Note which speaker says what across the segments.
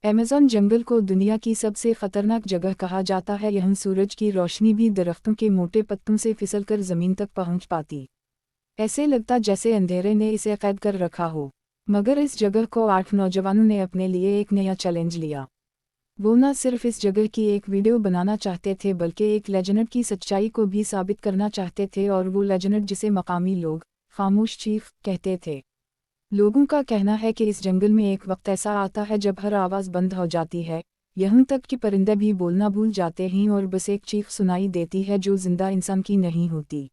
Speaker 1: Amazon जंगल को दुनिया की सबसे खतरनाक जगह कहा जाता है। यहाँ सूरज की रोशनी भी दरख्तों के मोटे पत्तों से फिसलकर ज़मीन तक पहुंच पाती। ऐसे लगता जैसे अंधेरे ने इसे कैद कर रखा हो। मगर इस जगह को 8 नौजवानों ने अपने लिए एक नया चैलेंज लिया। वो न सिर्फ इस जगह की एक वीडियो बनाना चाहते थे बल्कि एक लेजेंड की सच्चाई को भी साबित करना चाहते थे, और वो लेजेंड जिसे मकामी लोग खामोश चीफ कहते थे। लोगों का कहना है कि इस जंगल में एक वक्त ऐसा आता है जब हर आवाज़ बंद हो जाती है, यहाँ तक कि परिंदे भी बोलना भूल जाते हैं और बस एक चीख सुनाई देती है जो जिंदा इंसान की नहीं होती।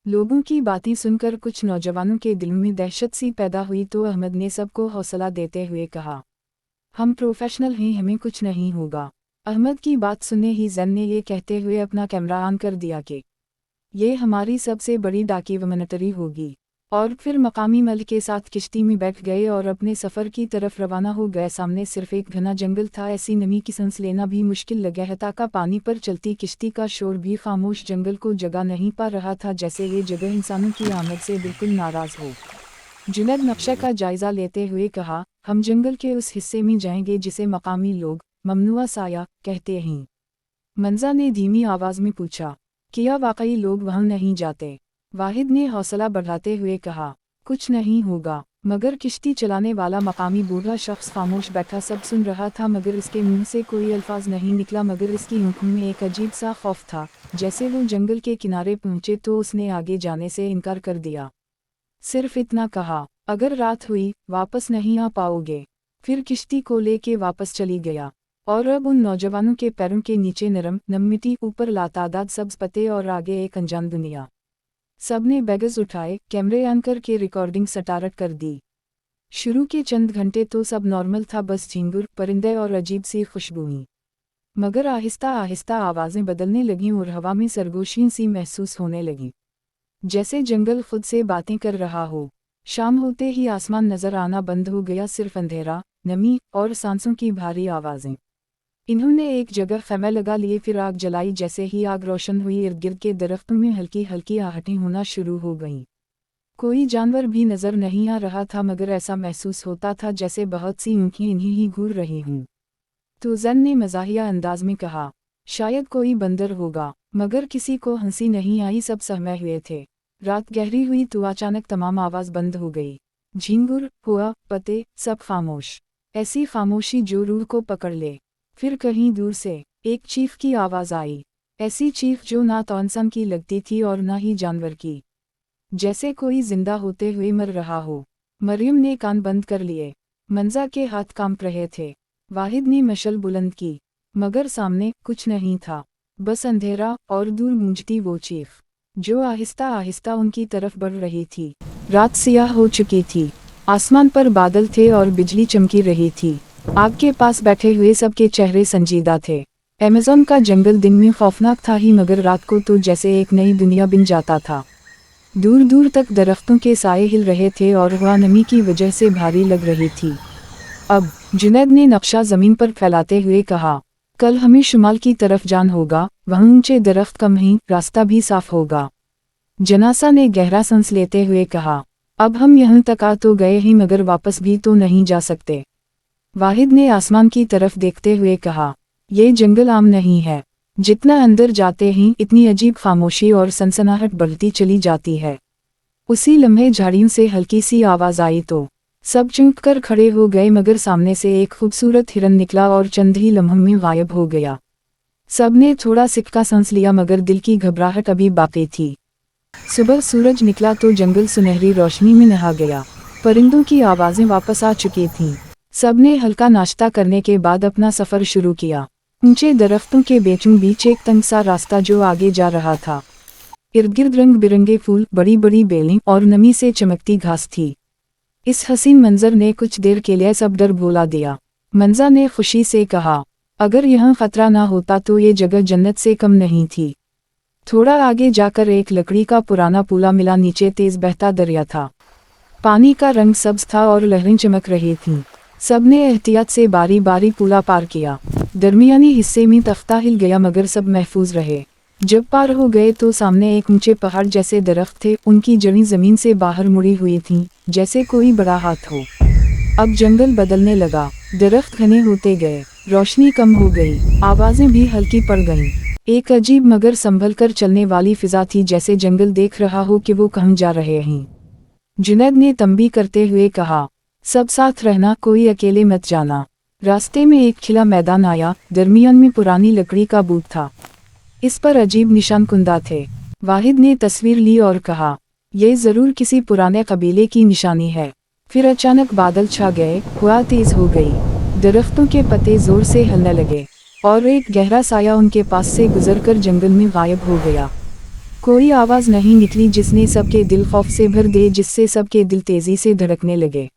Speaker 1: लोगों की बातें सुनकर कुछ नौजवानों के दिल में दहशत सी पैदा हुई, तो अहमद ने सबको हौसला देते हुए कहा, हम प्रोफेशनल हैं, हमें कुछ नहीं होगा। अहमद की बात सुनने ही जैन ने ये कहते हुए अपना कैमरा ऑन कर दिया कि ये हमारी सबसे बड़ी डॉक्यूमेंट्री होगी, और फिर मकामी मल के साथ किश्ती में बैठ गए और अपने सफ़र की तरफ रवाना हो गए। सामने सिर्फ एक घना जंगल था, ऐसी नमी की सांस लेना भी मुश्किल लगा था का पानी पर चलती किश्ती का शोर भी खामोश जंगल को जगह नहीं पा रहा था, जैसे ये जगह इंसानों की आमद से बिल्कुल नाराज़ हो। जुनैद नक्शे का जायज़ा लेते हुए कहा, हम जंगल के उस हिस्से में जाएंगे जिसे मकामी लोग ममनुआ साया कहते हैं। मंजा ने धीमी आवाज़ में पूछा, क्या वाकई लोग वहाँ नहीं जाते? वाहिद ने हौसला बढ़ाते हुए कहा, कुछ नहीं होगा। मगर किश्ती चलाने वाला मकामी बूढ़ा शख्स खामोश बैठा सब सुन रहा था, मगर इसके मुंह से कोई अल्फाज नहीं निकला। मगर इसकी आंखों में एक अजीब सा खौफ था। जैसे वो जंगल के किनारे पहुंचे तो उसने आगे जाने से इनकार कर दिया। सिर्फ इतना कहा, अगर रात हुई वापस नहीं आ पाओगे। फिर किश्ती को लेके वापस चली गया। और अब उन नौजवानों के पैरों के नीचे नरम मिट्टी, ऊपर लातादाद सब्ज पत्ते और आगे एक अनजान दुनिया। सबने बैगेज उठाए, कैमरे ऑन करके रिकॉर्डिंग स्टार्ट कर दी। शुरू के चंद घंटे तो सब नॉर्मल था, बस झिंगुर, परिंदे और अजीब सी खुशबुएं। मगर आहिस्ता आहिस्ता आवाज़ें बदलने लगीं और हवा में सरगोशी सी महसूस होने लगी, जैसे जंगल खुद से बातें कर रहा हो। शाम होते ही आसमान नजर आना बंद हो गया, सिर्फ अंधेरा, नमी और सांसों की भारी आवाज़ें। इन्होंने एक जगह खैमे लगा लिए, फिर आग जलाई। जैसे ही आग रोशन हुई, इर्द गिर्द के दरख्तों में हल्की हल्की आहटें होना शुरू हो गईं। कोई जानवर भी नजर नहीं आ रहा था, मगर ऐसा महसूस होता था जैसे बहुत सी आँखें इन्हीं ही घूर रही हूँ। तो जैन ने मज़ाहिया अंदाज में कहा, शायद कोई बंदर होगा। मगर किसी को हंसी नहीं आई, सब सहमे हुए थे। रात गहरी हुई तो अचानक तमाम आवाज़ बंद हो गई। झिंगुर, हुआ, पते, सब खामोश। ऐसी खामोशी जो रूह को पकड़ ले। फिर कहीं दूर से एक चीख की आवाज़ आई, ऐसी चीख जो ना तो इंसान की लगती थी और ना ही जानवर की, जैसे कोई जिंदा होते हुए मर रहा हो। मरियम ने कान बंद कर लिए। मंजा के हाथ कांप रहे थे। वाहिद ने मशल बुलंद की, मगर सामने कुछ नहीं था, बस अंधेरा और दूर गूंजती वो चीख, जो आहिस्ता आहिस्ता उनकी तरफ बढ़ रही थी। रात सियाह हो चुकी थी, आसमान पर बादल थे और बिजली चमकी रही थी। आग के पास बैठे हुए सबके चेहरे संजीदा थे। अमेज़न का जंगल दिन में खौफनाक था ही, मगर रात को तो जैसे एक नई दुनिया बन जाता था। दूर दूर तक दरख्तों के साए हिल रहे थे और हवा नमी की वजह से भारी लग रही थी। अब जुनैद ने नक्शा ज़मीन पर फैलाते हुए कहा, कल हमें शुमाल की तरफ जान होगा, वहाँ ऊंचे दरख्त कम हैं, रास्ता भी साफ होगा। जनासा ने गहरा सांस लेते हुए कहा, अब हम यहाँ तक आ तो गए हैं, मगर वापस भी तो नहीं जा सकते। वाहिद ने आसमान की तरफ देखते हुए कहा, ये जंगल आम नहीं है। जितना अंदर जाते हैं इतनी अजीब खामोशी और सनसनाहट बढ़ती चली जाती है। उसी लम्हे झाड़ियों से हल्की सी आवाज़ आई तो सब चौंक कर खड़े हो गए, मगर सामने से एक खूबसूरत हिरन निकला और चंद ही लम्हों में गायब हो गया। सब ने थोड़ा सिक्का सांस लिया, मगर दिल की घबराहट अभी बाकी थी। सुबह सूरज निकला तो जंगल सुनहरी रोशनी में नहा गया। परिंदों की आवाज़ें वापस आ चुकी थीं। सबने हल्का नाश्ता करने के बाद अपना सफ़र शुरू किया। ऊंचे दरख्तों के बीचों बीच एक तंग सा रास्ता जो आगे जा रहा था। इर्द गिर्द रंग बिरंगे फूल, बड़ी बड़ी बेलें और नमी से चमकती घास थी। इस हसीन मंजर ने कुछ देर के लिए सब डर भुला दिया। मंजा ने खुशी से कहा, अगर यहाँ खतरा ना होता तो ये जगह जन्नत से कम नहीं थी। थोड़ा आगे जाकर एक लकड़ी का पुराना पुला मिला, नीचे तेज बहता दरिया था। पानी का रंग सब्ज था और लहरें चमक रही थीं। सबने एहतियात से बारी बारी पुला पार किया। दरमियानी हिस्से में तख्ता हिल गया, मगर सब महफूज रहे। जब पार हो गए तो सामने एक ऊंचे पहाड़ जैसे दरख्त थे, उनकी जड़ें जमीन से बाहर मुड़ी हुई थीं, जैसे कोई बड़ा हाथ हो। अब जंगल बदलने लगा, दरख्त घने होते गए, रोशनी कम हो गई, आवाजें भी हल्की पड़ गईं। एक अजीब मगर संभल कर चलने वाली फिजा थी, जैसे जंगल देख रहा हो कि वो कहाँ जा रहे हैं। जुनैद ने तंबी करते हुए कहा, सब साथ रहना, कोई अकेले मत जाना। रास्ते में एक खिला मैदान आया, दरमियान में पुरानी लकड़ी का बूट था। इस पर अजीब निशान कुंदा थे। वाहिद ने तस्वीर ली और कहा, ये जरूर किसी पुराने कबीले की निशानी है। फिर अचानक बादल छा गए, हवा तेज हो गई, दरख्तों के पत्ते जोर से हिलने लगे और एक गहरा साया उनके पास से गुजरकर जंगल में गायब हो गया। कोई आवाज नहीं निकली जिसने सबके दिल खौफ से भर दे, जिससे सबके दिल तेजी से धड़कने लगे।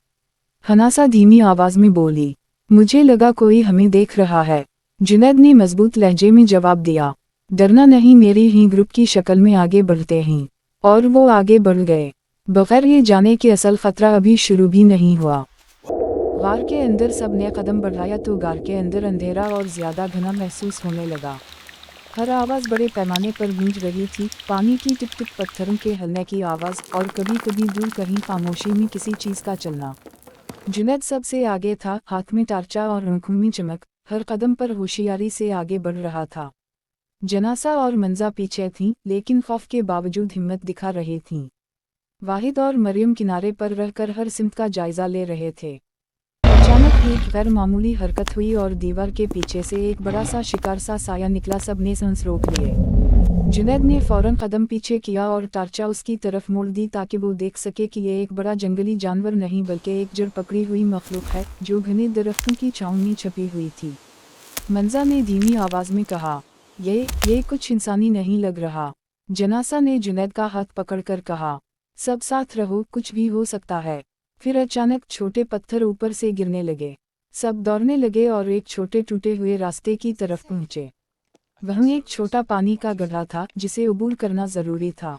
Speaker 1: हनासा धीमी आवाज में बोली, मुझे लगा कोई हमें देख रहा है। जुनैद ने मजबूत लहजे में जवाब दिया, डरना नहीं, मेरी ही ग्रुप की शक्ल में आगे बढ़ते हैं। और वो आगे बढ़ गए, बगैर ये जाने कि असल खतरा अभी शुरू भी नहीं हुआ। गार के अंदर सब ने कदम बढ़ाया तो गार के अंदर अंधेरा और ज्यादा घना महसूस होने लगा। हर आवाज़ बड़े पैमाने पर गूंज रही थी, पानी की टिप टिप, पत्थरों के हिलने की आवाज़ और कभी कभी दूर कहीं खामोशी में किसी चीज़ का चलना। जुनैद सबसे आगे था, हाथ में टार्चा और आंखों में चमक, हर कदम पर होशियारी से आगे बढ़ रहा था। जनासा और मंजा पीछे थीं, लेकिन खौफ के बावजूद हिम्मत दिखा रही थीं। वाहिद और मरियम किनारे पर रहकर हर सिमत का जायजा ले रहे थे। अचानक एक गैर मामूली हरकत हुई और दीवार के पीछे से एक बड़ा सा शिकार सा साया निकला। सब ने सांस रोक लिए। जुनैद ने फौरन कदम पीछे किया और टार्चा उसकी तरफ मोड़ दी ताकि वो देख सके कि ये एक बड़ा जंगली जानवर नहीं बल्कि एक जड़ पकड़ी हुई मखलूक है जो घने दरख्तों की छांव में छपी हुई थी। मंजा ने धीमी आवाज में कहा, ये कुछ इंसानी नहीं लग रहा। जनासा ने जुनैद का हाथ पकड़कर कहा, सब साथ रहो, कुछ भी हो सकता है। फिर अचानक छोटे पत्थर ऊपर से गिरने लगे, सब दौड़ने लगे और एक छोटे टूटे हुए रास्ते की तरफ पहुंचे। वहाँ एक छोटा पानी का गड्ढा था जिसे अबूर करना जरूरी था।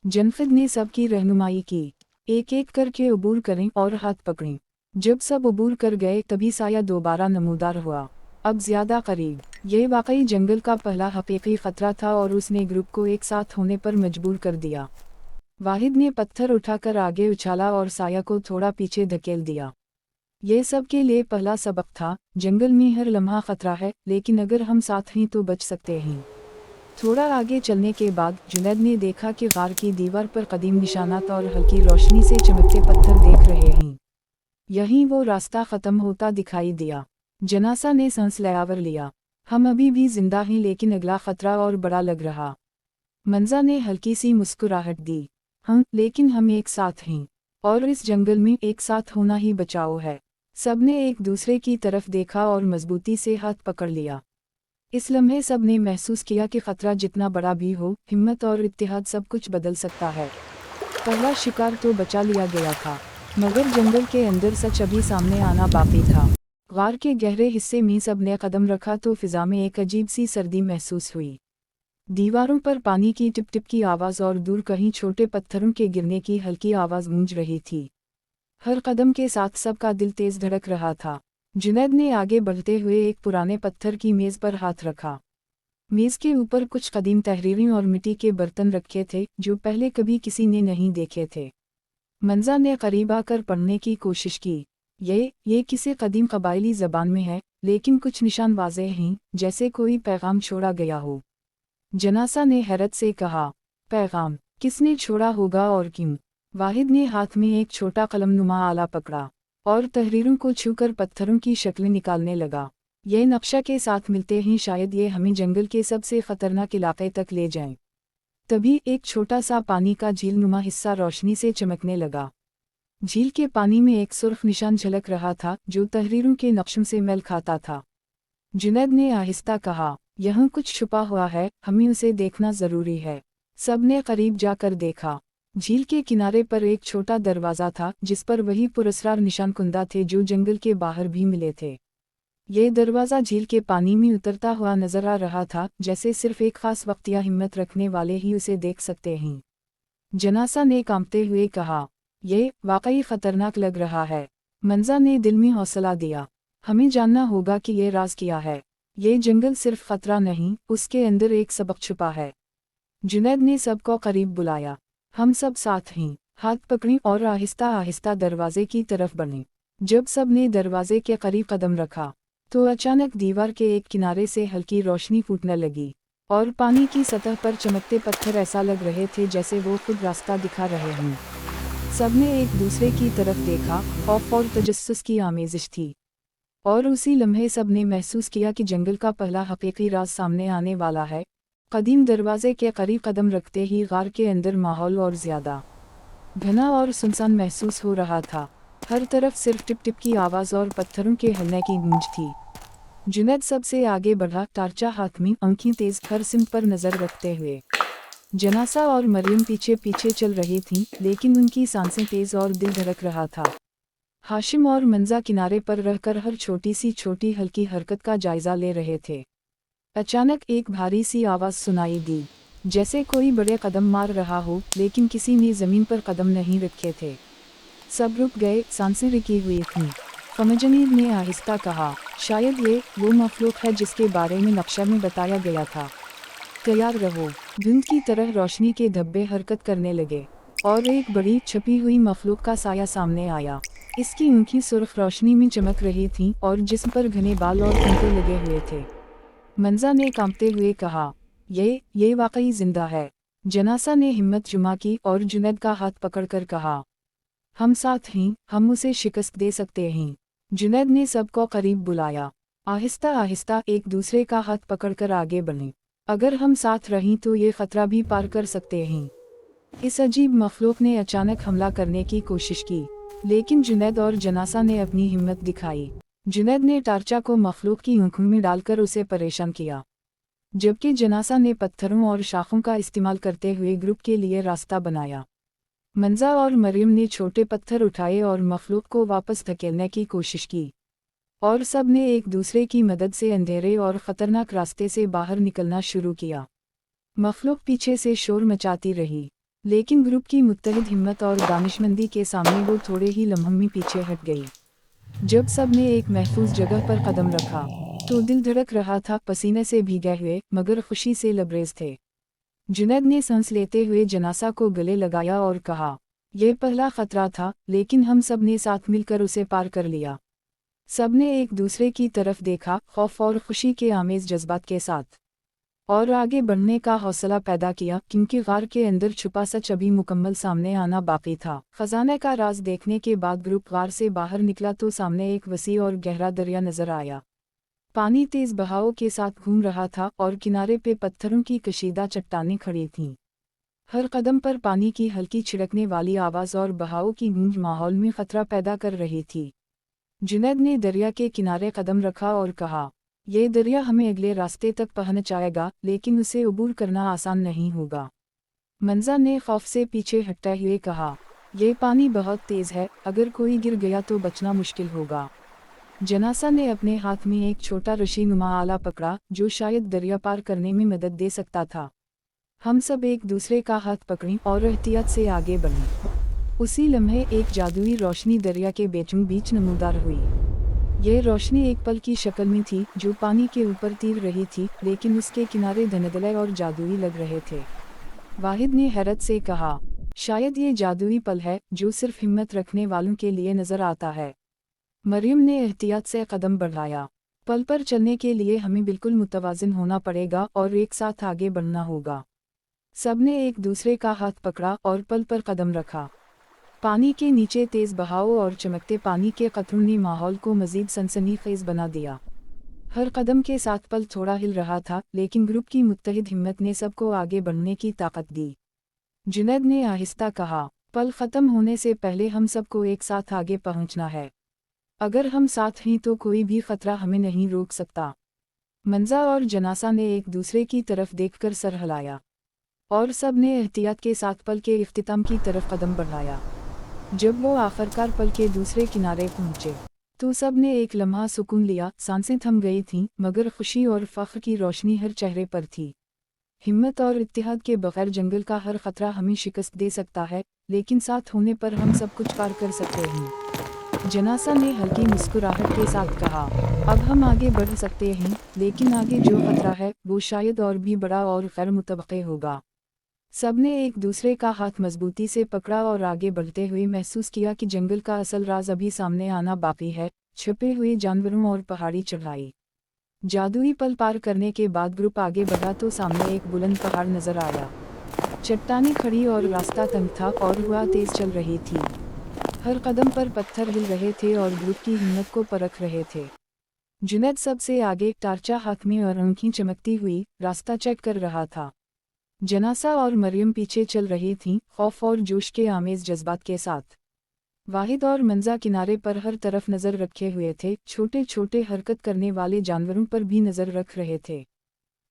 Speaker 1: जनफिद ने सबकी रहनुमाई की, एक एक करके अबूर करें और हाथ पकड़ें। जब सब अबूर कर गए तभी साया दोबारा नमूदार हुआ, अब ज्यादा करीब। ये वाकई जंगल का पहला हकीकी खतरा था और उसने ग्रुप को एक साथ होने पर मजबूर कर दिया। वाहिद ने पत्थर उठाकर आगे उछाला और साया को थोड़ा पीछे धकेल दिया। ये सब के लिए पहला सबक था, जंगल में हर लम्हा खतरा है, लेकिन अगर हम साथ हैं तो बच सकते हैं। थोड़ा आगे चलने के बाद जुनैद ने देखा कि गार की दीवार पर कदीम निशानात और हल्की रोशनी से चमकते पत्थर देख रहे हैं। यहीं वो रास्ता खत्म होता दिखाई दिया। जनासा ने सांस लयावर लिया, हम अभी भी जिंदा हैं, लेकिन अगला खतरा और बड़ा लग रहा। मंजा ने हल्की सी मुस्कुराहट दी, हाँ, लेकिन हम एक साथ हैं और इस जंगल में एक साथ होना ही बचाओ है। सबने एक दूसरे की तरफ देखा और मजबूती से हाथ पकड़ लिया। इस लम्हे सबने महसूस किया कि खतरा जितना बड़ा भी हो, हिम्मत और इत्तेहाद सब कुछ बदल सकता है। पहला शिकार तो बचा लिया गया था, मगर जंगल के अंदर सच अभी सामने आना बाकी था। गार के गहरे हिस्से में सबने कदम रखा तो फिजा में एक अजीब सी सर्दी महसूस हुई। दीवारों पर पानी की टिप टिप की आवाज़ और दूर कहीं छोटे पत्थरों के गिरने की हल्की आवाज़ गूंज रही थी। हर कदम के साथ सबका दिल तेज धड़क रहा था। जुनैद ने आगे बढ़ते हुए एक पुराने पत्थर की मेज़ पर हाथ रखा। मेज़ के ऊपर कुछ कदीम तहरीरें और मिट्टी के बर्तन रखे थे जो पहले कभी किसी ने नहीं देखे थे। मंजा ने करीब आकर पढ़ने की कोशिश की। ये किसी कदीम कबायली ज़बान में है, लेकिन कुछ निशान वाज़ेह हैं, जैसे कोई पैगाम छोड़ा गया हो। जनासा ने हैरत से कहा, पैगाम किसने छोड़ा होगा और क्यों? वाहिद ने हाथ में एक छोटा कलमनुमा आला पकड़ा और तहरीरों को छूकर पत्थरों की शक्लें निकालने लगा। ये नक्शा के साथ मिलते ही शायद ये हमें जंगल के सबसे खतरनाक इलाके तक ले जाएं। तभी एक छोटा सा पानी का झील नुमा हिस्सा रोशनी से चमकने लगा। झील के पानी में एक सुर्ख निशान झलक रहा था जो तहरीरों के नक्शों से मेल खाता था। जुनैद ने आहिस्ता कहा, यहाँ कुछ छुपा हुआ है, हमें उसे देखना जरूरी है। सबने करीब जाकर देखा। झील के किनारे पर एक छोटा दरवाज़ा था जिस पर वही पुरस्कार निशान कुंदा थे जो जंगल के बाहर भी मिले थे। ये दरवाज़ा झील के पानी में उतरता हुआ नजर आ रहा था, जैसे सिर्फ एक खास वक्त या हिम्मत रखने वाले ही उसे देख सकते हैं। जनासा ने कांपते हुए कहा, ये वाकई खतरनाक लग रहा है। मंजा ने दिल में हौसला दिया, हमें जानना होगा कि ये राज क्या है। ये जंगल सिर्फ खतरा नहीं, उसके अंदर एक सबक छुपा है। जुनैद ने सबको करीब बुलाया, हम सब साथ हैं, हाथ पकड़ें और आहिस्ता आहिस्ता दरवाजे की तरफ बढ़ें। जब सब ने दरवाजे के करीब कदम रखा तो अचानक दीवार के एक किनारे से हल्की रोशनी फूटने लगी और पानी की सतह पर चमकते पत्थर ऐसा लग रहे थे जैसे वो खुद रास्ता दिखा रहे हों। सबने एक दूसरे की तरफ देखा, खौफ और तजस्सुस की आमेजिश थी। और उसी लम्हे सबने महसूस किया कि जंगल का पहला हकीकी राज सामने आने वाला है। कदीम दरवाजे के करीब कदम रखते ही गार के अंदर माहौल और ज़्यादा घना और सुनसान महसूस हो रहा था। हर तरफ सिर्फ टिप टिप की आवाज़ और पत्थरों के हिलने की गूंज थी। जुनैद सबसे आगे बढ़ा, टार्चा हाथ में, आंखें तेज, हर सिमत पर नज़र रखते हुए। जनासा और मरियम पीछे पीछे चल रही थीं, लेकिन उनकी सांसें तेज और दिल धड़क रहा था। हाशिम और मंजा किनारे पर रहकर हर छोटी हल्की हरकत का जायजा ले रहे थे। अचानक एक भारी सी आवाज़ सुनाई दी, जैसे कोई बड़े कदम मार रहा हो, लेकिन किसी ने ज़मीन पर कदम नहीं रखे थे। सब रुक गए, सांसें रुकी हुई थीं। फमजनीर ने आहिस्ता कहा, शायद ये वो मखलूक है जिसके बारे में नक्शा में बताया गया था। तैयार रहो। धुंध की तरह रोशनी के धब्बे हरकत करने लगे और एक बड़ी छपी हुई मखलूक का साया सामने आया। इसकी आँखें सुर्ख रोशनी में चमक रही थीं और जिस्म पर घने बाल और पंखे लगे हुए थे। मंजा ने कांपते हुए कहा, ये वाकई जिंदा है। जनासा ने हिम्मत जुमा की और जुनैद का हाथ पकड़कर कहा, हम साथ हैं, हम उसे शिकस्त दे सकते हैं। जुनैद ने सबको करीब बुलाया। आहिस्ता आहिस्ता एक दूसरे का हाथ पकड़कर आगे बढ़े। अगर हम साथ रहें तो ये खतरा भी पार कर सकते हैं। इस अजीब मखलूक ने अचानक हमला करने की कोशिश की, लेकिन जुनैद और जनासा ने अपनी हिम्मत दिखाई। जुनैद ने टार्चा को मखलूक की आंखों में डालकर उसे परेशान किया, जबकि जनासा ने पत्थरों और शाखों का इस्तेमाल करते हुए ग्रुप के लिए रास्ता बनाया। मंजा और मरियम ने छोटे पत्थर उठाए और मखलूक को वापस धकेलने की कोशिश की, और सब ने एक दूसरे की मदद से अंधेरे और ख़तरनाक रास्ते से बाहर निकलना शुरू किया। मखलूक पीछे से शोर मचाती रही, लेकिन ग्रुप की मुत्तहिद हिम्मत और दानिशमंदी के सामने वो थोड़े ही लम्हों में पीछे हट गई। जब सब ने एक महफूज जगह पर कदम रखा तो दिल धड़क रहा था, पसीने से भीगे हुए मगर खुशी से लबरेज थे। जुनैद ने सांस लेते हुए जनासा को गले लगाया और कहा, यह पहला खतरा था, लेकिन हम सब ने साथ मिलकर उसे पार कर लिया। सब ने एक दूसरे की तरफ देखा, खौफ और खुशी के आमेज जज्बात के साथ, और आगे बढ़ने का हौसला पैदा किया, क्योंकि गार के अंदर छुपा सच अभी मुकम्मल सामने आना बाकी था। खजाने का राज देखने के बाद ग्रुप गार से बाहर निकला तो सामने एक वसी और गहरा दरिया नजर आया। पानी तेज बहाव के साथ घूम रहा था और किनारे पे पत्थरों की कशीदा चट्टानें खड़ी थीं। हर कदम पर पानी की हल्की छिड़कने वाली आवाज़ और बहाव की गूंज माहौल में खतरा पैदा कर रही थी। जुनैद ने दरिया के किनारे कदम रखा और कहा, यह दरिया हमें अगले रास्ते तक पहुंचाएगा, लेकिन उसे अबूर करना आसान नहीं होगा। मंजा ने खौफ से पीछे हटते हुए कहा, यह पानी बहुत तेज है, अगर कोई गिर गया तो बचना मुश्किल होगा। जनासा ने अपने हाथ में एक छोटा रस्सी नुमा आला पकड़ा, जो शायद दरिया पार करने में मदद दे सकता था। हम सब एक दूसरे का हाथ पकड़ें और एहतियात से आगे बढ़ें। उसी लम्हे एक जादुई रोशनी दरिया के बीचों बीच नमूदार हुई। यह रोशनी एक पल की शक्ल में थी, जो पानी के ऊपर तीर रही थी, लेकिन उसके किनारे धुंधले और जादुई लग रहे थे। वाहिद ने हैरत से कहा, शायद ये जादुई पल है जो सिर्फ हिम्मत रखने वालों के लिए नजर आता है। मरियम ने एहतियात से कदम बढ़ाया, पल पर चलने के लिए हमें बिल्कुल मुतवाज़िन होना पड़ेगा और एक साथ आगे बढ़ना होगा। सब ने एक दूसरे का हाथ पकड़ा और पल पर कदम रखा। पानी के नीचे तेज बहाव और चमकते पानी के कतरों ने माहौल को मजीद सनसनीखेज बना दिया। हर कदम के साथ पल थोड़ा हिल रहा था, लेकिन ग्रुप की मुत्तहिद हिम्मत ने सबको आगे बढ़ने की ताकत दी। जुनैद ने आहिस्ता कहा, पल ख़त्म होने से पहले हम सबको एक साथ आगे पहुंचना है। अगर हम साथ हैं तो कोई भी खतरा हमें नहीं रोक सकता। मंजा और जनासा ने एक दूसरे की तरफ देखकर सर हिलाया, और सब ने एहतियात के साथ पल के इख्तिताम की तरफ कदम बढ़ाया। जब वो आखिरकार पल के दूसरे किनारे पहुंचे तो सब ने एक लम्हा सुकून लिया। सांसें थम गई थीं, मगर खुशी और फ़ख्र की रोशनी हर चेहरे पर थी। हिम्मत और इत्तिहाद के बगैर जंगल का हर खतरा हमें शिकस्त दे सकता है, लेकिन साथ होने पर हम सब कुछ पार कर सकते हैं। जनासा ने हल्की मुस्कुराहट के साथ कहा, अब हम आगे बढ़ सकते हैं, लेकिन आगे जो खतरा है वो शायद और भी बड़ा और गैर मुतवक्के होगा। सबने एक दूसरे का हाथ मजबूती से पकड़ा और आगे बढ़ते हुए महसूस किया कि जंगल का असल राज अभी सामने आना बाकी है, छुपे हुए जानवरों और पहाड़ी चढ़ाई। जादुई पल पार करने के बाद ग्रुप आगे बढ़ा तो सामने एक बुलंद पहाड़ नजर आया। चट्टानें खड़ी और रास्ता तंग था और हवा तेज चल रही थी। हर कदम पर पत्थर हिल रहे थे और ग्रुप की हिम्मत को परख रहे थे। जुनैद सबसे आगे टार्चा हाथ में और आंखें चमकती हुई रास्ता चेक कर रहा था। जनासा और मरियम पीछे चल रही थीं, खौफ और जोश के आमेज जज्बात के साथ। वाहिद और मंजा किनारे पर हर तरफ नज़र रखे हुए थे, छोटे छोटे हरकत करने वाले जानवरों पर भी नज़र रख रहे थे।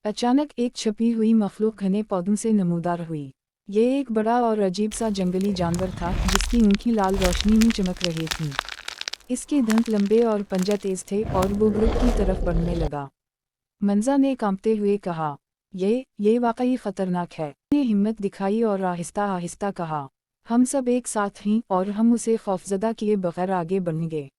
Speaker 1: अचानक एक छपी हुई मखलूक घने पौधों से नमूदार हुई। ये एक बड़ा और अजीब सा जंगली जानवर था जिसकी आंखें लाल रोशनी में चमक रही थीं। इसके दांत लंबे और पंजा तेज थे और वो ग्रुप की तरफ बढ़ने लगा। मंजा ने कांपते हुए कहा, ये वाकई खतरनाक है। ने हिम्मत दिखाई और आहिस्ता आहिस्ता कहा, हम सब एक साथ हैं और हम उसे खौफजदा किए बगैर आगे बढ़ेंगे।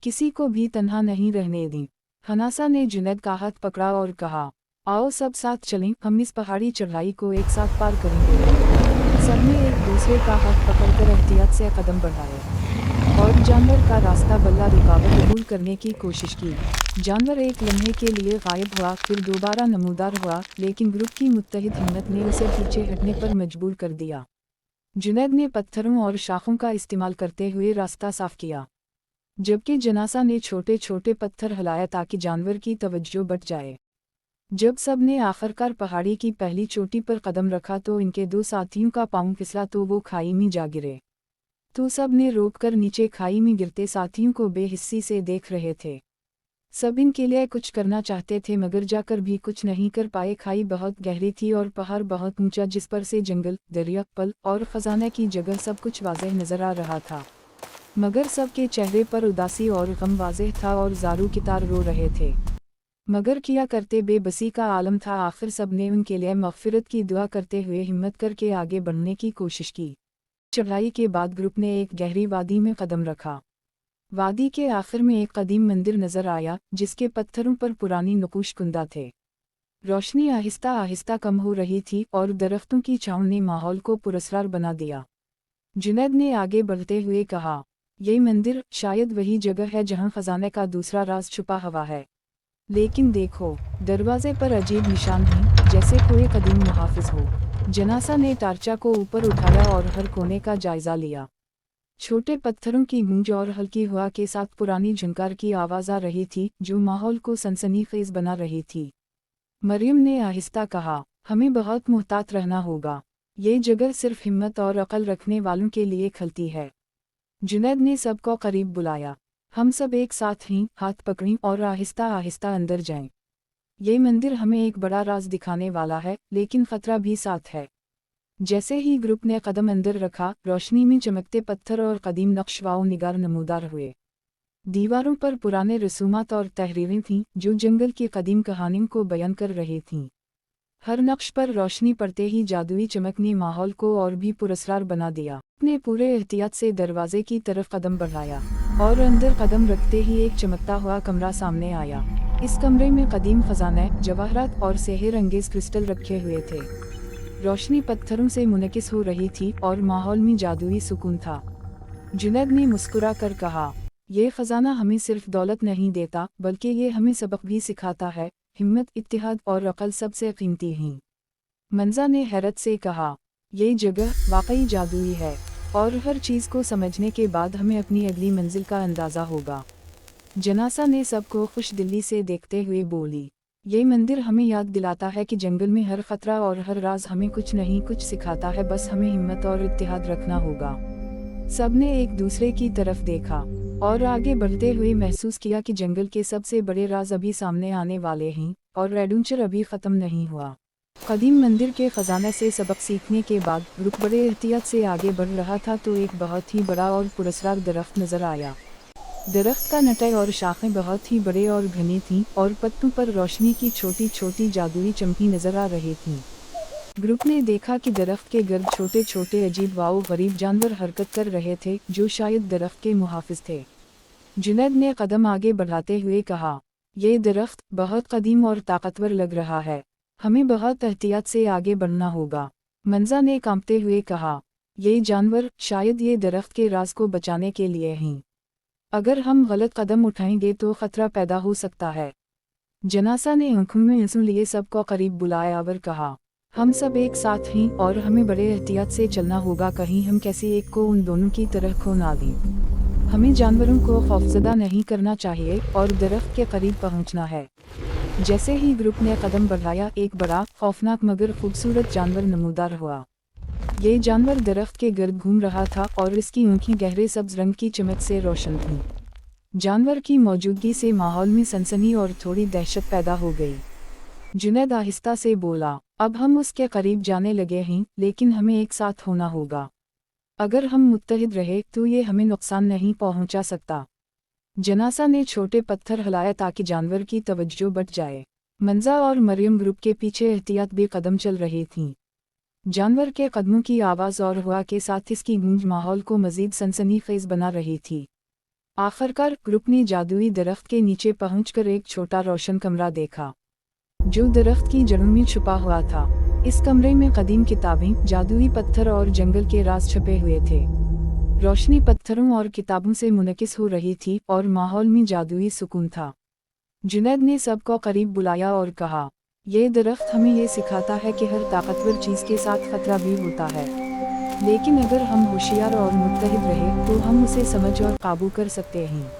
Speaker 1: किसी को भी तन्हा नहीं रहने दें। हनासा ने जुनैद का हाथ पकड़ा और कहा, आओ सब साथ चलें, हम इस पहाड़ी चढ़ाई को एक साथ पार करेंगे। सबने एक दूसरे का हाथ पकड़कर एहतियात से कदम बढ़ाए और जानवर का रास्ता बल्ला रुकावट कबूल करने की कोशिश की। जानवर एक लम्हे के लिए गायब हुआ, फिर दोबारा नमूदार हुआ, लेकिन ग्रुप की मुत्तहिद हिम्मत ने उसे पीछे हटने पर मजबूर कर दिया। जुनैद ने पत्थरों और शाखों का इस्तेमाल करते हुए रास्ता साफ किया, जबकि जनासा ने छोटे छोटे पत्थर हिलाया ताकि जानवर की तवज्जो बट जाए। जब सब ने आखिरकार पहाड़ी की पहली चोटी पर कदम रखा तो इनके दो साथियों का पांव फिसला तो वो खाई में जा गिरे। तो सब ने रोककर नीचे खाई में गिरते साथियों को बेहिस्सी से देख रहे थे। सब इनके लिए कुछ करना चाहते थे मगर जाकर भी कुछ नहीं कर पाए। खाई बहुत गहरी थी और पहाड़ बहुत ऊंचा जिस पर से जंगल, दरिया, पल और खजाने की जगह सब कुछ वाज़ेह नजर आ रहा था। मगर सबके चेहरे पर उदासी और गम वाज़ेह था और ज़ारू की तार रो रहे थे। मगर किया करते बेबसी का आलम था। आखिर सब ने उनके लिए मग़फ़िरत की दुआ करते हुए हिम्मत करके आगे बढ़ने की कोशिश की। चढ़ाई के बाद ग्रुप ने एक गहरी वादी में कदम रखा। वादी के आखिर में एक कदीम मंदिर नजर आया जिसके पत्थरों पर पुरानी नक़ूश कुंदा थे। रोशनी आहिस्ता आहिस्ता कम हो रही थी और दरख्तों की छाँव ने माहौल को पुरस्कार बना दिया। जुनैद ने आगे बढ़ते हुए कहा, ये मंदिर शायद वही जगह है जहाँ खजाने का दूसरा राज छुपा हुआ है। लेकिन देखो, दरवाजे पर अजीब निशान हैं, जैसे कोई कदीम मुहाफिज हो। जनासा ने टार्चा को ऊपर उठाया और हर कोने का जायजा लिया। छोटे पत्थरों की गूंज और हल्की हवा के साथ पुरानी झंकार की आवाज़ आ रही थी जो माहौल को सनसनीखेज बना रही थी। मरियम ने आहिस्ता कहा, हमें बहुत मुहतात रहना होगा। ये जगह सिर्फ हिम्मत और अकल रखने वालों के लिए खलती है। जुनैद ने सबको करीब बुलाया। हम सब एक साथ ही हाथ पकड़ें और आहिस्ता आहिस्ता अंदर जाएं। ये मंदिर हमें एक बड़ा राज दिखाने वाला है, लेकिन खतरा भी साथ है। जैसे ही ग्रुप ने कदम अंदर रखा, रोशनी में चमकते पत्थर और कदीम नक्श व निगार नमूदार हुए। दीवारों पर पुराने रसूमात और तहरीरें थीं जो जंगल की कदीम कहानियों को बयान कर रही थीं। हर नक्श पर रोशनी पड़ते ही जादुई चमक ने माहौल को और भी पुरस्कार बना दिया। ने पूरे एहतियात से दरवाजे की तरफ कदम बढ़ाया और अंदर कदम रखते ही एक चमकता हुआ कमरा सामने आया। इस कमरे में कदीम खजाने, जवाहरात और सेहर अंगेज क्रिस्टल रखे हुए थे। रोशनी पत्थरों से मुनकिस हो रही थी और माहौल में जादुई सुकून था। जुनैद ने मुस्कुरा कर कहा, ये खजाना हमें सिर्फ दौलत नहीं देता बल्कि ये हमें सबक भी सिखाता है। हिम्मत, इत्तिहाद और अकल सबसे कीमती हैं। मंजा ने हैरत से कहा, ये जगह वाकई जादुई है और हर चीज़ को समझने के बाद हमें अपनी अगली मंजिल का अंदाज़ा होगा। जनासा ने सबको खुश दिली से देखते हुए बोली, ये मंदिर हमें याद दिलाता है कि जंगल में हर खतरा और हर राज हमें कुछ नहीं कुछ सिखाता है, बस हमें हिम्मत और इत्तिहाद रखना होगा। सबने एक दूसरे की तरफ देखा और आगे बढ़ते हुए महसूस किया कि जंगल के सबसे बड़े राज अभी सामने आने वाले हैं और एडवेंचर अभी ख़त्म नहीं हुआ। कदीम मंदिर के खजाने से सबक सीखने के बाद ग्रुप बड़े एहतियात से आगे बढ़ रहा था तो एक बहुत ही बड़ा और पुरस्कार दरख्त नजर आया। दरख्त का नटाई और शाखें बहुत ही बड़े और घनी थीं और पत्तों पर रोशनी की छोटी छोटी जादुई चमकी नजर आ रही थीं। ग्रुप ने देखा कि दरख्त के गर्द छोटे छोटे अजीब व गरीब जानवर हरकत कर रहे थे जो शायद दरख्त के मुहाफिज थे। जुनैद ने कदम आगे बढ़ाते हुए कहा, ये दरख्त बहुत कदीम और ताकतवर लग रहा है, हमें बहुत एहतियात से आगे बढ़ना होगा। मंजा ने कांपते हुए कहा, ये जानवर, शायद ये दरख्त के राज को बचाने के लिए हैं। अगर हम गलत कदम उठाएंगे तो खतरा पैदा हो सकता है। जनासा ने आंखों में आंसू लिए सबको करीब बुलाया और कहा, हम सब एक साथ हैं और हमें बड़े एहतियात से चलना होगा, कहीं हम किसी एक को उन दोनों की तरह खो ना दें। हमें जानवरों को खौफजदा नहीं करना चाहिए और दरख्त के करीब पहुंचना है। जैसे ही ग्रुप ने कदम बढ़ाया, एक बड़ा, खौफनाक मगर खूबसूरत जानवर नमूदार हुआ। ये जानवर दरख्त के गर्द घूम रहा था और इसकी आँखें गहरे सब्ज रंग की चमक से रोशन थीं। जानवर की मौजूदगी से माहौल में सनसनी और थोड़ी दहशत पैदा हो गई। जुनैद आहिस्ता से बोला, अब हम उसके करीब जाने लगे हैं, लेकिन हमें एक साथ होना होगा। अगर हम मुत्तहिद रहे तो ये हमें नुकसान नहीं पहुंचा सकता। जनासा ने छोटे पत्थर हिलाया ताकि जानवर की तवज्जो बट जाए। मंजा और मरियम ग्रुप के पीछे एहतियात भी कदम चल रही थीं। जानवर के कदमों की आवाज़ और हवा के साथ इसकी गूंज माहौल को मज़ीद सनसनीखेज़ बना रही थी। आखिरकार ग्रुप ने जादुई दरख्त के नीचे पहुंचकर एक छोटा रोशन कमरा देखा, जो दरख्त की जड़ों में छुपा हुआ था। इस कमरे में कदीम किताबें, जादुई पत्थर और जंगल के राज छुपे हुए थे। रोशनी पत्थरों और किताबों से मुनकिस हो रही थी और माहौल में जादुई सुकून था। जुनैद ने सबको करीब बुलाया और कहा, ये दरख्त हमें ये सिखाता है कि हर ताकतवर चीज़ के साथ खतरा भी होता है, लेकिन अगर हम होशियार और मुत्तहिद रहे तो हम उसे समझ और काबू कर सकते हैं।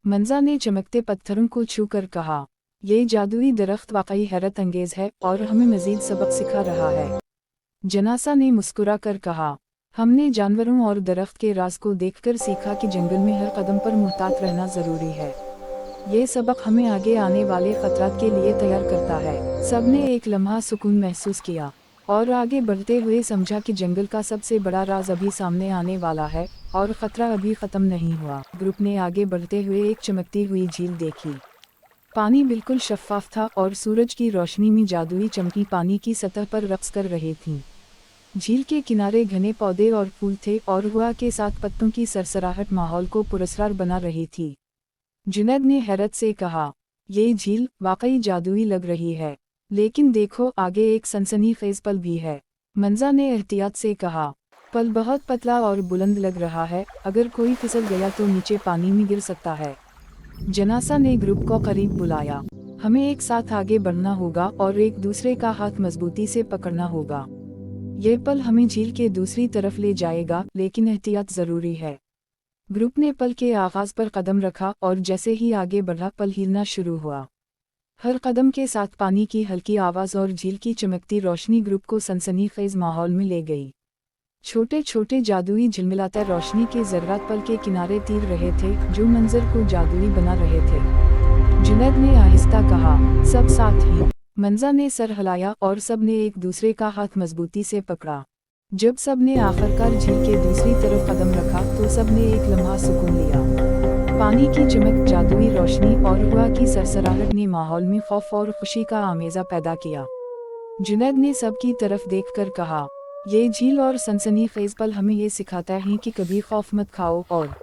Speaker 1: मंजा ने चमकते पत्थरों को छू कर कहा, ये जादुई दरख्त वाकई हैरत अंगेज है और हमें मज़ीद सबक सिखा रहा है। जनासा ने मुस्कुरा कर कहा, हमने जानवरों और दरख्त के राज को देखकर सीखा कि जंगल में हर कदम पर मुहतात रहना ज़रूरी है। ये सबक हमें आगे आने वाले खतरात के लिए तैयार करता है। सबने एक लम्हा सुकून महसूस किया और आगे बढ़ते हुए समझा कि जंगल का सबसे बड़ा राज अभी सामने आने वाला है और खतरा अभी ख़त्म नहीं हुआ। ग्रुप ने आगे बढ़ते हुए एक चमकती हुई झील देखी। पानी बिल्कुल शफ़ाफ था और सूरज की रोशनी में जादुई चमकी पानी की सतह पर रक्स कर रही थी। झील के किनारे घने पौधे और फूल थे और हवा के साथ पत्तों की सरसराहट माहौल को पुरस्कार बना रही थी। जुनैद ने हैरत से कहा, ये झील वाकई जादुई लग रही है, लेकिन देखो आगे एक सनसनीखेज़ पल भी है। मंजा ने एहतियात से कहा, पल बहुत पतला और बुलंद लग रहा है, अगर कोई फिसल गया तो नीचे पानी में गिर सकता है। जनासा ने ग्रुप को करीब बुलाया, हमें एक साथ आगे बढ़ना होगा और एक दूसरे का हाथ मजबूती से पकड़ना होगा। ये पल हमें झील के दूसरी तरफ ले जाएगा, लेकिन एहतियात ज़रूरी है। ग्रुप ने पल के आगाज़ पर कदम रखा और जैसे ही आगे बढ़ा पल हिलना शुरू हुआ। हर कदम के साथ पानी की हल्की आवाज़ और झील की चमकती रोशनी ग्रुप को सनसनीखेज़ माहौल में ले गई। छोटे छोटे जादुई झिलमिलाते रोशनी के ज़र्रात पल के किनारे तीर रहे थे, जो मंजर को जादुई बना रहे थे। जुनैद ने आहिस्ता कहा, सब साथ हैं। मंजा ने सर हिलाया और सब ने एक दूसरे का हाथ मजबूती से पकड़ा। जब सब ने आखिरकार झील के दूसरी तरफ कदम रखा तो सब ने एक लम्हा सुकून लिया। पानी की चमक, जादुई रोशनी और हवा की सरसराहट ने माहौल में खौफ और खुशी का आमेज़ा पैदा किया। जुनैद ने सबकी तरफ देखकर कहा, ये झील और सनसनीखेज़ पल हमें ये सिखाता है कि कभी खौफ मत खाओ और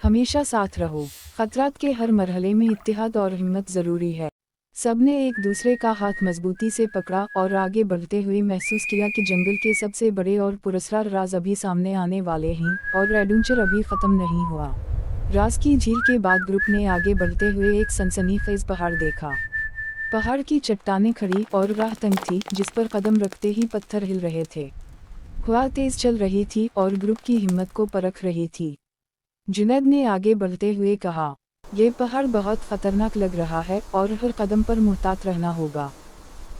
Speaker 1: हमेशा साथ रहो। खतरात के हर मरहले में इत्तेहाद और हिम्मत ज़रूरी है। सबने एक दूसरे का हाथ मजबूती से पकड़ा और आगे बढ़ते हुए महसूस किया कि जंगल के सबसे बड़े और पुरस्कार राज अभी सामने आने वाले हैं और एडवेंचर अभी ख़त्म नहीं हुआ। राज की झील के बाद ग्रुप ने आगे बढ़ते हुए एक सनसनीखेज़ पहाड़ देखा। पहाड़ की चट्टानें खड़ी और राह तंग थी, जिस पर कदम रखते ही पत्थर हिल रहे थे। हवा तेज चल रही थी और ग्रुप की हिम्मत को परख रही थी। जुनैद ने आगे बढ़ते हुए कहा, ये पहाड़ बहुत खतरनाक लग रहा है और हर कदम पर मुहतात रहना होगा।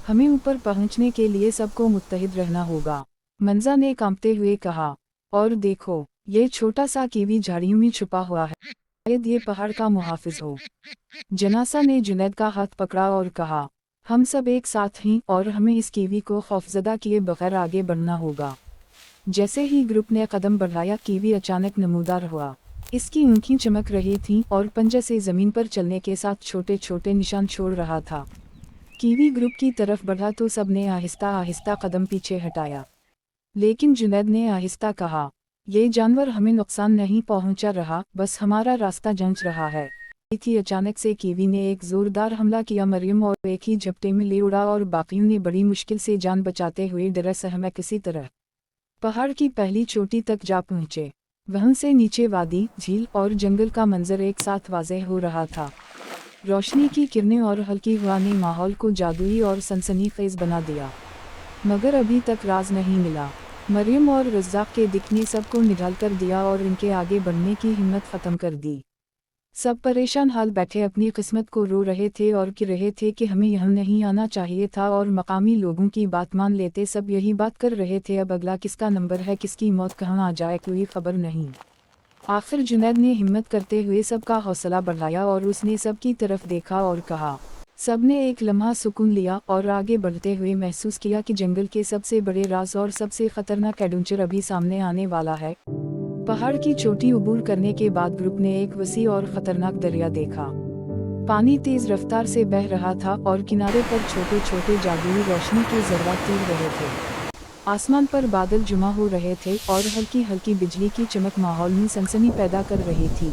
Speaker 1: हमें ऊपर पहुंचने के लिए सबको मुत्तहिद रहना होगा। मंजा ने कांपते हुए कहा, और देखो, ये छोटा सा कीवी झाड़ियों में छुपा हुआ है, शायद ये पहाड़ का मुहाफिज हो। जनासा ने जुनैद का हाथ पकड़ा और कहा, हम सब एक साथ हैं और हमें इस कीवी को खौफजदा किए बगैर आगे बढ़ना होगा। जैसे ही ग्रुप ने कदम बढ़ाया, कीवी अचानक नमूदार हुआ। इसकी आँखें चमक रही थीं और पंजे से ज़मीन पर चलने के साथ छोटे छोटे निशान छोड़ रहा था। कीवी ग्रुप की तरफ बढ़ा तो सब ने आहिस्ता आहिस्ता कदम पीछे हटाया, लेकिन जुनैद ने आहिस्ता कहा, ये जानवर हमें नुकसान नहीं पहुंचा रहा, बस हमारा रास्ता जांच रहा है। थी, अचानक से कीवी ने एक जोरदार हमला किया। मरियम और एक ही झपटे में ले उड़ा और बाकियों ने बड़ी मुश्किल से जान बचाते हुए डरा सहमा किसी तरह पहाड़ की पहली चोटी तक जा पहुँचे। वहां से नीचे वादी, झील और जंगल का मंजर एक साथ वाज़ेह हो रहा था। रोशनी की किरणें और हल्की हवा ने माहौल को जादुई और सनसनीखेज बना दिया, मगर अभी तक राज नहीं मिला। मरियम और रज़्ज़ाक़ के दिखने सबको निढाल कर दिया और इनके आगे बढ़ने की हिम्मत ख़त्म कर दी। सब परेशान हाल बैठे अपनी किस्मत को रो रहे थे और कह रहे थे कि हमें यहाँ नहीं आना चाहिए था, और मकामी लोगों की बात मान लेते। सब यही बात कर रहे थे, अब अगला किसका नंबर है, किसकी मौत कहाँ आ जाए, कोई खबर नहीं। आखिर जुनैद ने हिम्मत करते हुए सबका हौसला बढ़ाया और उसने सबकी तरफ देखा और कहा। सब ने एक लम्हा सुकून लिया और आगे बढ़ते हुए महसूस किया कि जंगल के सबसे बड़े राज और सबसे खतरनाक एडवेंचर अभी सामने आने वाला है। पहाड़ की चोटी अबूर करने के बाद ग्रुप ने एक वसी और खतरनाक दरिया देखा। पानी तेज रफ्तार से बह रहा था और किनारे पर छोटे छोटे जादुई रोशनी के ज़र्रात तैर रहे थे। आसमान पर बादल जमा हो रहे थे और हल्की हल्की बिजली की चमक माहौल में सनसनी पैदा कर रही थी।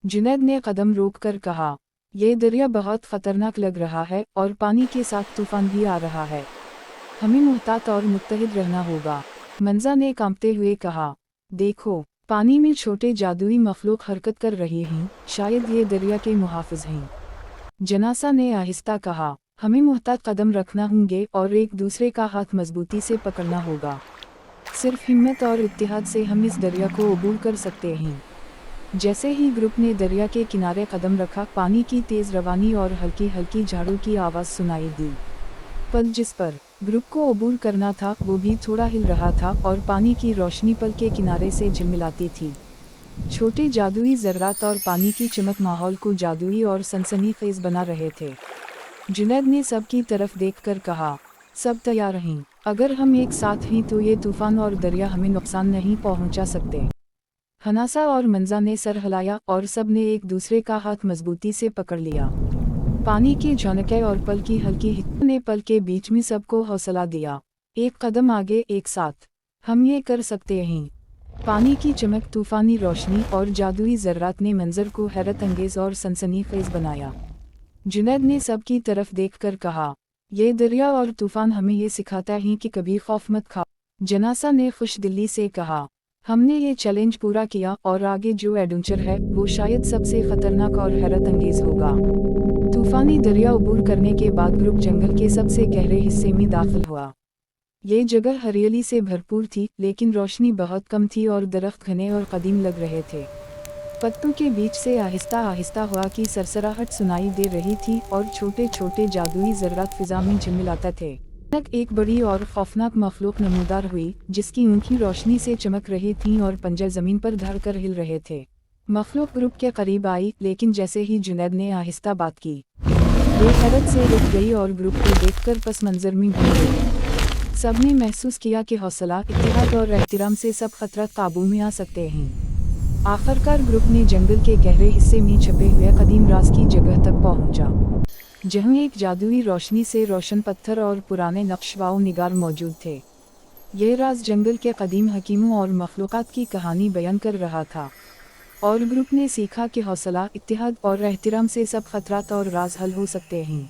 Speaker 1: जुनैद ने कदम रोक कर कहा, ये दरिया बहुत खतरनाक लग रहा है और पानी के साथ तूफान भी आ रहा है। हमें मुहतात और मुत्तहिद रहना होगा। मंजा ने कांपते हुए कहा, देखो, पानी में छोटे जादुई मखलूक हरकत कर रही हैं, शायद ये दरिया के मुहाफिज हैं। जनासा ने आहिस्ता कहा, हमें मुहतात कदम रखना होंगे और एक दूसरे का हाथ मजबूती से पकड़ना होगा। सिर्फ हिम्मत और इत्तिहाद से हम इस दरिया को अबूर कर सकते हैं। जैसे ही ग्रुप ने दरिया के किनारे कदम रखा, पानी की तेज रवानी और हल्की हल्की झाड़ू की आवाज़ सुनाई दी। पल जिस पर ग्रुप को अबूर करना था वो भी थोड़ा हिल रहा था और पानी की रोशनी पल के किनारे से झिलमिलाती थी। छोटे जादुई ज़र्रात और पानी की चमक माहौल को जादुई और सनसनीखेज बना रहे थे। जुनैद ने सबकी तरफ देखकर कहा, सब तैयार हैं? अगर हम एक साथ हैं तो ये तूफान और दरिया हमें नुकसान नहीं पहुंचा सकते। हनासा और मंजा ने सर हिलाया और सब ने एक दूसरे का हाथ मजबूती से पकड़ लिया। पानी के झोंके और पल की हल्की हिचक ने पल के बीच में सबको हौसला दिया। एक कदम आगे, एक साथ, हम ये कर सकते हैं। पानी की चमक, तूफानी रोशनी और जादुई ज़र्रात ने मंजर को हैरत अंगेज और सनसनीखेज बनाया। जुनैद ने सबकी तरफ देखकर कहा, ये दरिया और तूफान हमें ये सिखाता है कि कभी खौफ मत खाओ। जनासा ने खुशदिली से कहा, हमने ये चैलेंज पूरा किया और आगे जो एडवेंचर है वो शायद सबसे खतरनाक और हैरत अंगेज होगा। तूफानी दरिया अबूर करने के बाद ग्रुप जंगल के सबसे गहरे हिस्से में दाखिल हुआ। ये जगह हरियाली से भरपूर थी, लेकिन रोशनी बहुत कम थी और दरख्त घने और कदीम लग रहे थे। पत्तों के बीच से आहिस्ता आहिस्ता हवा की सरसराहट सुनाई दे रही थी और छोटे छोटे जादुई ज़र्रात फिजा में झिलमिलाते थे। एक बड़ी और खौफनाक मखलूक नमूदार हुई, जिसकी ऊँखी रोशनी से चमक रही थीं और पंजे ज़मीन पर धड़कर हिल रहे थे। मखलूक ग्रुप के करीब आई, लेकिन जैसे ही जुनैद ने आहिस्ता बात की, ये हैरत से रुक गई और ग्रुप को देखकर पस मंजर में घूम गई। सबने महसूस किया कि हौसला, इत्तेहाद और एहतराम से सब खतरा काबू में आ सकते हैं। आखिरकार ग्रुप ने जंगल के गहरे हिस्से में छुपे हुए कदीम राज की जगह तक पहुंचा, जहां एक जादुई रोशनी से रोशन पत्थर और पुराने नक्शवाओ निगार मौजूद थे। यह राज जंगल के कदीम हकीमों और मखलूक़ात की कहानी बयान कर रहा था, और ग्रुप ने सीखा कि हौसला, इत्तेहाद और एहतराम से सब खतरात और राज हल हो सकते हैं।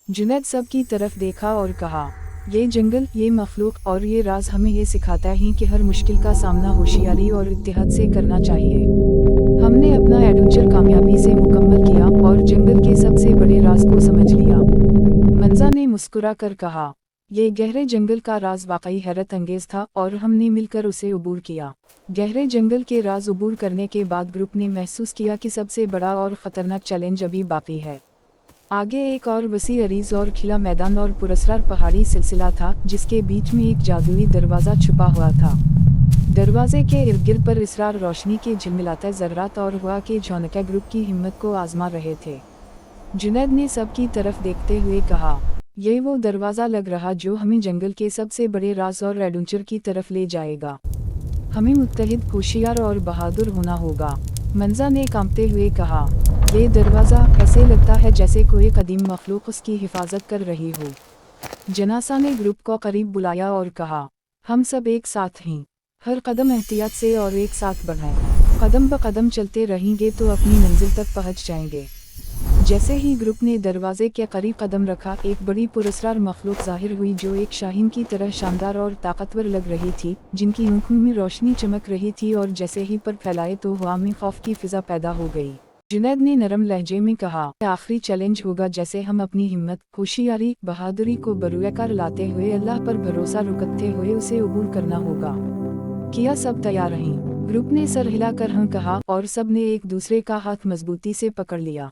Speaker 1: जुनैद सब की तरफ देखा और कहा, ये जंगल, ये मखलूक और ये राज हमें ये सिखाता है कि हर मुश्किल का सामना होशियारी और इत्तेहाद से करना चाहिए। हमने अपना एडवेंचर कामयाबी से मुकम्मल किया और जंगल के सबसे बड़े राज को समझ लिया। मंजा ने मुस्कुरा कर कहा, ये गहरे जंगल का राज वाकई हैरत अंगेज था और हमने मिलकर उसे अबूर किया। गहरे जंगल के राज अबूर करने के बाद ग्रुप ने महसूस किया कि सबसे बड़ा और ख़तरनाक चैलेंज अभी बाकी है। आगे एक और वसी अरीज और खिला मैदान और पुरस्कार पहाड़ी सिलसिला था, जिसके बीच में एक जादुई दरवाज़ा छुपा हुआ था। दरवाजे के इर्द गिर्द पर इसरार रोशनी के झिलमिलाते ज़र्रात और हवा के झोंके ग्रुप की हिम्मत को आजमा रहे थे। जुनैद ने सबकी तरफ देखते हुए कहा, ये वो दरवाज़ा लग रहा जो हमें जंगल के सबसे बड़े राज और एडवेंचर की तरफ ले जाएगा। हमें मुत्तहिद, होशियार और बहादुर होना होगा। मंजा ने कांपते हुए कहा, ये दरवाज़ा, ऐसे लगता है जैसे कोई कदीम मखलूक उसकी हिफाजत कर रही हो। जनासा ने ग्रुप को करीब बुलाया और कहा, हम सब एक साथ हैं, हर कदम एहतियात से और एक साथ बढ़ाएं। कदम ब कदम चलते रहेंगे तो अपनी मंजिल तक पहुंच जाएंगे। जैसे ही ग्रुप ने दरवाजे के करीब कदम रखा, एक बड़ी पुरस्कार मखलूक जाहिर हुई जो एक शाहीन की तरह शानदार और ताकतवर लग रही थी, जिनकी आंखों में रोशनी चमक रही थी और जैसे ही पर फैलाए तो हवा में खौफ की फिजा पैदा हो गई। जुनैद ने नरम लहजे में कहा, आखिरी चैलेंज होगा, जैसे हम अपनी हिम्मत, होशियारी, बहादुरी को बरूएकार लाते हुए अल्लाह पर भरोसा रखते हुए उसे अबूर करना होगा। किया सब तैयार रहीं? ग्रुप ने सर हिलाकर हाँ कहा और सब ने एक दूसरे का हाथ मजबूती से पकड़ लिया।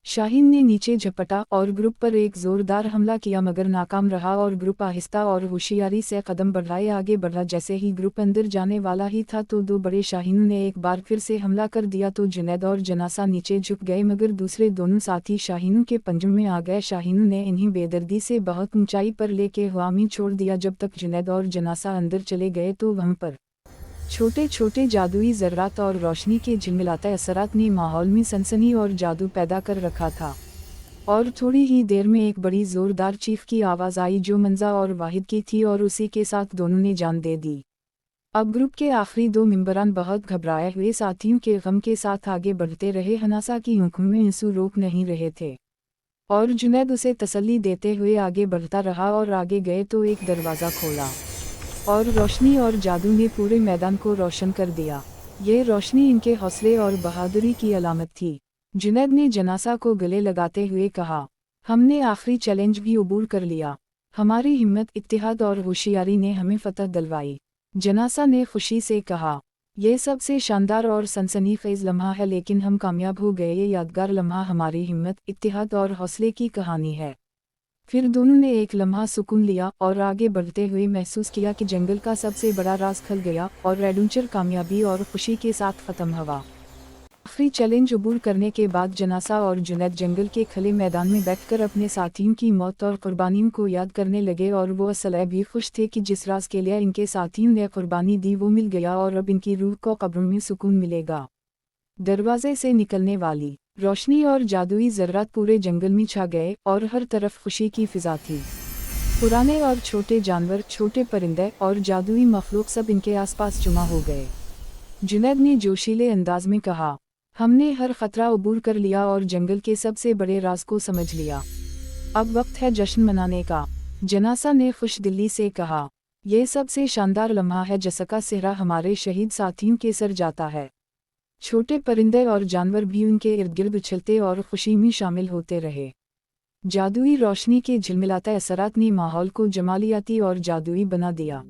Speaker 1: शाहीन ने नीचे झपटा और ग्रुप पर एक जोरदार हमला किया मगर नाकाम रहा और ग्रुप आहिस्ता और होशियारी से कदम बढ़ाए आगे बढ़ा। जैसे ही ग्रुप अंदर जाने वाला ही था तो दो बड़े शाहीनों ने एक बार फिर से हमला कर दिया तो जुनैद और जनासा नीचे झुक गए मगर दूसरे दोनों साथी शाहीनों के पंजों में आ गए। शाहीनों ने इन्हें बेदर्दी से बहुत ऊंचाई पर लेके हवा में छोड़ दिया। जब तक जुनैद और जनासा अंदर चले गए तो वहां पर छोटे छोटे जादुई ज़र्रात और रोशनी के झिलमिलाते असरात ने माहौल में सनसनी और जादू पैदा कर रखा था। और थोड़ी ही देर में एक बड़ी ज़ोरदार चीख की आवाज़ आई जो मंजा और वाहिद की थी और उसी के साथ दोनों ने जान दे दी। अब ग्रुप के आखिरी दो मेंबरान बहुत घबराए हुए साथियों के गम के साथ आगे बढ़ते रहे। हनासा की आंखों में आंसू रोक नहीं रहे थे और जुनैद उसे तसल्ली देते हुए आगे बढ़ता रहा और आगे गए तो एक दरवाज़ा खोला और रोशनी और जादू ने पूरे मैदान को रोशन कर दिया। ये रोशनी इनके हौसले और बहादुरी की अलामत थी। जुनैद ने जनासा को गले लगाते हुए कहा, हमने आखिरी चैलेंज भी अबूर कर लिया। हमारी हिम्मत, इत्तेहाद और होशियारी ने हमें फतह दिलवाई। जनासा ने खुशी से कहा, यह सबसे शानदार और सनसनीखेज लम्हा है लेकिन हम कामयाब हो गए। ये यादगार लम्हा हमारी हिम्मत, इत्तेहाद और हौसले की कहानी है। फिर दोनों ने एक लम्हा सुकून लिया और आगे बढ़ते हुए महसूस किया कि जंगल का सबसे बड़ा राज खुल गया और एडवेंचर कामयाबी और खुशी के साथ ख़त्म हुआ। आखिरी चैलेंज अबूर करने के बाद जनासा और जुनैद जंगल के खुले मैदान में बैठकर अपने साथियों की मौत और कुर्बानियों को याद करने लगे और वो असल भी खुश थे कि जिस राज के लिए इनके साथियों ने कुर्बानी दी वो मिल गया और अब इनकी रूह को कब्रों में सुकून मिलेगा। दरवाजे से निकलने वाली रोशनी और जादुई ज़र्रात पूरे जंगल में छा गए और हर तरफ खुशी की फिजा थी। पुराने और छोटे जानवर, छोटे परिंदे और जादुई मखलूक सब इनके आसपास जमा हो गए। जुनैद ने जोशीले अंदाज में कहा, हमने हर खतरा अबूर कर लिया और जंगल के सबसे बड़े राज को समझ लिया। अब वक्त है जश्न मनाने का। जनासा ने खुश दिली से कहा, यह सबसे शानदार लम्हा है जिसका सेहरा हमारे शहीद साथियों के सर जाता है। छोटे परिंदे और जानवर भी उनके इर्द गिर्द उछलते और खुशी में शामिल होते रहे। जादुई रोशनी के झिलमिलाते असरात ने माहौल को जमालियाती और जादुई बना दिया।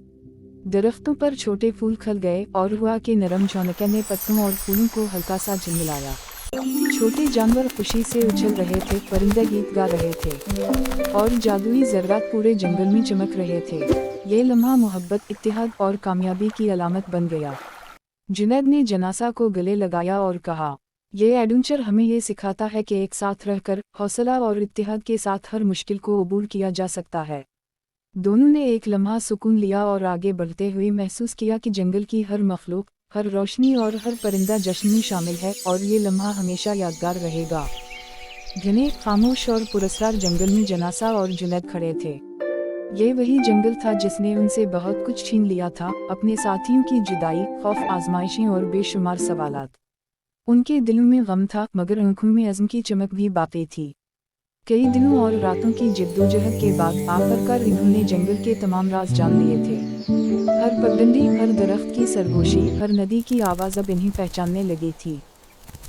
Speaker 1: दरख्तों पर छोटे फूल खिल गए और हवा के नरम झोंके ने पत्तों और फूलों को हल्का सा झिलमिलाया। छोटे जानवर खुशी से उछल रहे थे, परिंदे गीत गा रहे थे और जादुई ज़र्रात पूरे जंगल में चमक रहे थे। ये लम्हा मोहब्बत, इत्तेहाद और कामयाबी की अलामत बन गया। जुनैद ने जनासा को गले लगाया और कहा, यह एडवेंचर हमें ये सिखाता है कि एक साथ रहकर, हौसला और इत्तेहाद के साथ हर मुश्किल को अबूर किया जा सकता है। दोनों ने एक लम्हा सुकून लिया और आगे बढ़ते हुए महसूस किया कि जंगल की हर मखलूक, हर रोशनी और हर परिंदा जश्न में शामिल है और ये लम्हा हमेशा यादगार रहेगा। घने, खामोश और पुरस्कार जंगल में जनासा और जुनैद खड़े थे। ये वही जंगल था जिसने उनसे बहुत कुछ छीन लिया था, अपने साथियों की जुदाई, खौफ, आजमाइशें और बेशुमार सवालात। उनके दिलों में गम था मगर आंखों में अज़्म की चमक भी बाकी थी। कई दिनों और रातों की जद्दोजहद के बाद आखिरकार इन्होंने जंगल के तमाम राज जान लिए थे। हर पगडंडी, हर दरख्त की सरगोशी, हर नदी की आवाज़ अब इन्हें पहचानने लगी थी,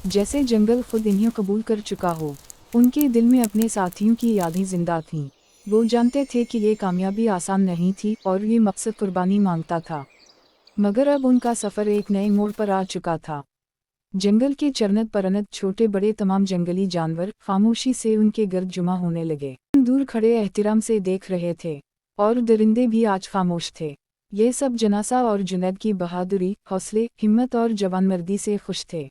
Speaker 1: जैसे जंगल खुद इन्हें कबूल कर चुका हो। उनके दिल में अपने साथियों की यादें जिंदा थीं। वो जानते थे कि ये कामयाबी आसान नहीं थी और ये मकसद कुर्बानी मांगता था, मगर अब उनका सफ़र एक नए मोड़ पर आ चुका था। जंगल के चरनत परनत, छोटे बड़े तमाम जंगली जानवर खामोशी से उनके गर्द जुमा होने लगे। दूर खड़े एहतिराम से देख रहे थे और दरिंदे भी आज खामोश थे। ये सब जनासा और जुनैद की बहादुरी, हौसले, हिम्मत और जवानमर्दी से खुश थे।